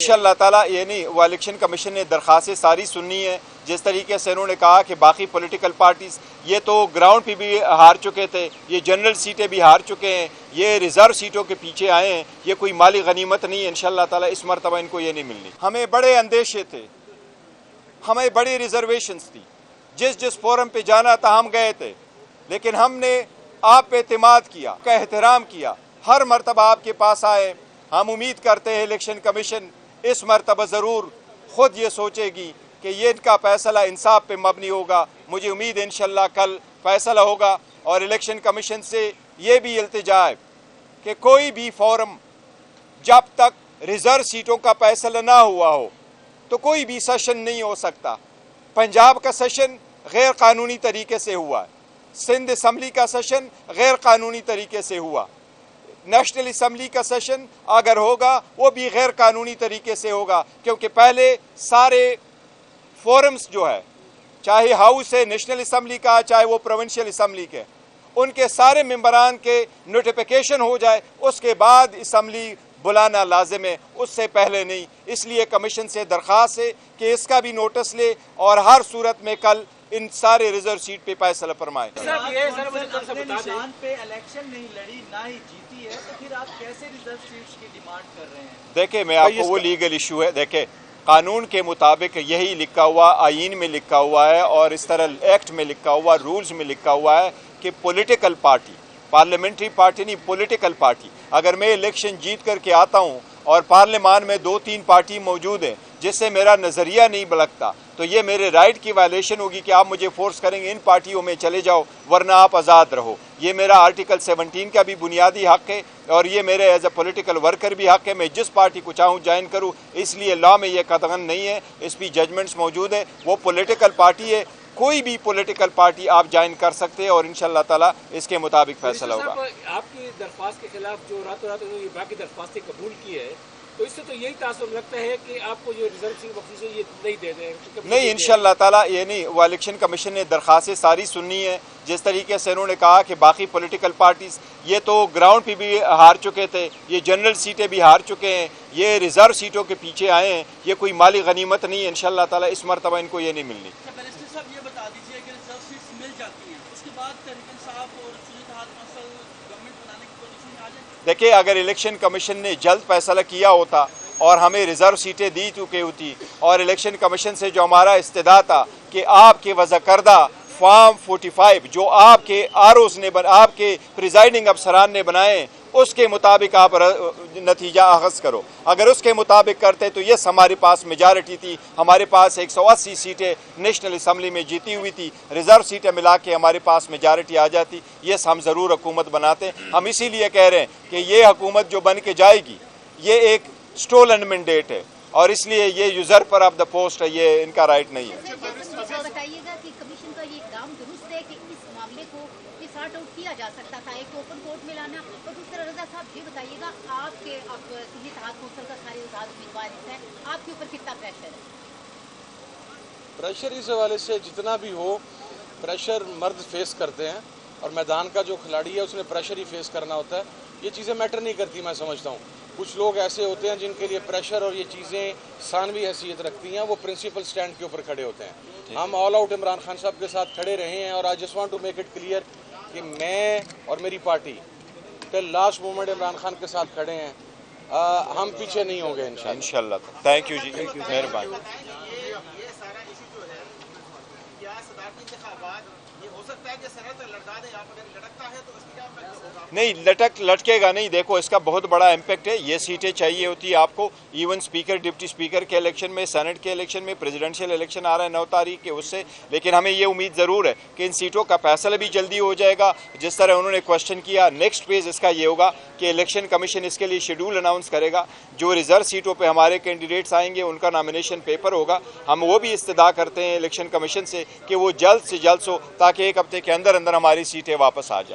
इंशाअल्लाह ताला यानी वो इलेक्शन कमीशन ने दरख्वास्तें सारी सुननी है। जिस तरीके से उन्होंने कहा कि बाकी पॉलिटिकल पार्टीज ये तो ग्राउंड पे भी हार चुके थे, ये जनरल सीटें भी हार चुके हैं, ये रिजर्व सीटों के पीछे आए हैं, ये कोई माली गनीमत नहीं है। इंशाअल्लाह ताला इस मरतबा इनको ये नहीं मिलनी। हमें बड़े अंदेशे थे, हमें बड़ी रिजर्वेशंस थी, जिस फोरम पे जाना था हम गए थे, लेकिन हमने आप पे एतमाद किया, का एहतराम किया, हर मरतबा आपके पास आए। हम उम्मीद करते हैं इलेक्शन कमीशन इस मरतबा ज़रूर ख़ुद ये सोचेगी कि ये इनका फ़ैसला इंसाफ पे मबनी होगा। मुझे उम्मीद है इंशाअल्लाह कल फ़ैसला होगा। और इलेक्शन कमीशन से ये भी इल्तिजा है कि कोई भी फोरम जब तक रिज़र्व सीटों का फ़ैसला ना हुआ हो तो कोई भी सेशन नहीं हो सकता। पंजाब का सेशन गैर कानूनी तरीके से हुआ, सिंध असम्बली का सेशन गैर कानूनी तरीके से हुआ, नेशनल असम्बली का सेशन अगर होगा वो भी गैर कानूनी तरीके से होगा, क्योंकि पहले सारे फोरम्स जो है, चाहे हाउस है नेशनल असम्बली का, चाहे वो प्रोविंशियल असम्बली के, उनके सारे मेंबरान के नोटिफिकेशन हो जाए, उसके बाद असम्बली बुलाना लाजिम है, उससे पहले नहीं। इसलिए कमीशन से दरख्वास्त है कि इसका भी नोटिस ले और हर सूरत में कल इन सारे रिजर्व सीट पे फैसला फरमाएं। निशान पे इलेक्शन नहीं लड़ी, ना ही जीती है, तो फिर आप कैसे रिजर्व सीट्स की डिमांड कर रहे हैं? देखे, मैं आपको वो लीगल इशू है, देखे कानून के मुताबिक यही लिखा हुआ, आईन में लिखा हुआ है और इस तरह एक्ट में लिखा हुआ, रूल्स में लिखा हुआ है कि पॉलिटिकल पार्टी, पार्लियामेंट्री पार्टी नहीं, पॉलिटिकल पार्टी, अगर मैं इलेक्शन जीत करके आता हूँ और पार्लियामान में 2-3 पार्टी मौजूद है जिससे मेरा नज़रिया नहीं बलकता, तो ये मेरे राइट की वायलेशन होगी कि आप मुझे फोर्स करेंगे इन पार्टियों में चले जाओ वरना आप आज़ाद रहो। ये मेरा आर्टिकल 17 का भी बुनियादी हक़ है और ये मेरे एज ए पॉलिटिकल वर्कर भी हक़ है, मैं जिस पार्टी को चाहूँ ज्वाइन करूँ। इसलिए लॉ में ये कतगन नहीं है, इस पर जजमेंट्स मौजूद है। वो पॉलिटिकल पार्टी है, कोई भी पॉलिटिकल पार्टी आप ज्वाइन कर सकते हैं और इंशाअल्लाह ताला इसके मुताबिक फैसला होगा। आपकी दरख्वास्त के खिलाफ जो रातों रात उन्होंने बाकी दरख्वास्तें कबूल की है, तो इससे तो यही तासुर लगता है कि आपको जो रिजर्व सीट बख्शी से ये नहीं दे दें। नहीं, इंशाअल्लाह ताला ये नहीं, वो इलेक्शन कमीशन ने दरख्वास्तें सारी सुननी है। जिस तरीके से उन्होंने कहा कि बाकी पॉलिटिकल पार्टीज ये तो ग्राउंड पे भी हार चुके थे, ये जनरल सीटें भी हार चुके हैं, ये रिजर्व सीटों के पीछे आए हैं, ये कोई माली गनीमत नहीं है। इंशाअल्लाह ताला इस मरतबा इनको ये नहीं मिलनी। ये बता दीजिए कि रिजर्व सीट्स मिल जाती हैं, उसके बाद तहरीक इंसाफ और गवर्नमेंट बनाने की पोजीशन में आ जाए। देखिए, अगर इलेक्शन कमीशन ने जल्द फैसला किया होता और हमें रिजर्व सीटें दी चुकी होती और इलेक्शन कमीशन से जो हमारा इस्तेदा था कि आपके वज़ा करदा फॉर्म 45 जो आपके आरओस ने आपके प्रिजाइडिंग अफसरान ने बनाए, उसके मुताबिक आप नतीजा अखज़ करो। अगर उसके मुताबिक करते तो यस हमारे पास मेजॉरिटी थी, हमारे पास 180 सीटें नेशनल असम्बली में जीती हुई थी, रिजर्व सीटें मिला के हमारे पास मेजॉरिटी आ जाती, यस हम ज़रूर हुकूमत बनाते। हम इसीलिए कह रहे हैं कि ये हुकूमत जो बन के जाएगी ये एक स्टोलन मैंडेट है और इसलिए ये यूजर्पर ऑफ द पोस्ट है, ये इनका राइट नहीं है। बताइएगा कि कमीशन का ये इक़दाम दुरुस्त है कि इस मामले को सॉर्ट आउट किया जा सकता था, एक ओपन कोर्ट में लाना। और दूसरा रजा साहब ये बताइएगा, आपके अब सुन्नी इत्तेहाद कौंसिल का सारे आज़ाद उम्मीदवार हैं, आपके ऊपर कितना प्रेशर है? प्रेशर इस हवाले से जितना भी हो, प्रेशर मर्द फेस करते हैं और मैदान का जो खिलाड़ी है उसने प्रेशर ही फेस करना होता है। ये चीज़ें मैटर नहीं करती, मैं समझता हूँ। कुछ लोग ऐसे होते हैं जिनके लिए प्रेशर और ये चीज़ें सानवी हैसियत रखती हैं, वो प्रिंसिपल स्टैंड के ऊपर खड़े होते हैं। हम ऑल आउट इमरान खान साहब के साथ खड़े रहे हैं और I just want to make it clear कि मैं और मेरी party till last moment Imran Khan के साथ खड़े हैं। हम पीछे नहीं होंगे इंशाल्लाह। थैंक यू जी, मेहरबानी। नहीं, लटकेगा नहीं। देखो, इसका बहुत बड़ा इम्पैक्ट है। ये सीटें चाहिए होती है आपको, इवन स्पीकर डिप्टी स्पीकर के इलेक्शन में, सेनेट के इलेक्शन में, प्रेसिडेंशियल इलेक्शन आ रहा है 9 तारीख के, उससे। लेकिन हमें ये उम्मीद ज़रूर है कि इन सीटों का फैसला भी जल्दी हो जाएगा। जिस तरह उन्होंने क्वेश्चन किया, नेक्स्ट फेज़ इसका ये होगा कि इलेक्शन कमीशन इसके लिए शेड्यूल अनाउंस करेगा। जो रिजर्व सीटों पर हमारे कैंडिडेट्स आएंगे उनका नॉमिनेशन पेपर होगा। हम वो भी इस्तदा करते हैं इलेक्शन कमीशन से कि वो जल्द से जल्द हो, ताकि 1 हफ्ते के अंदर अंदर हमारी सीटें वापस आ जाएँ।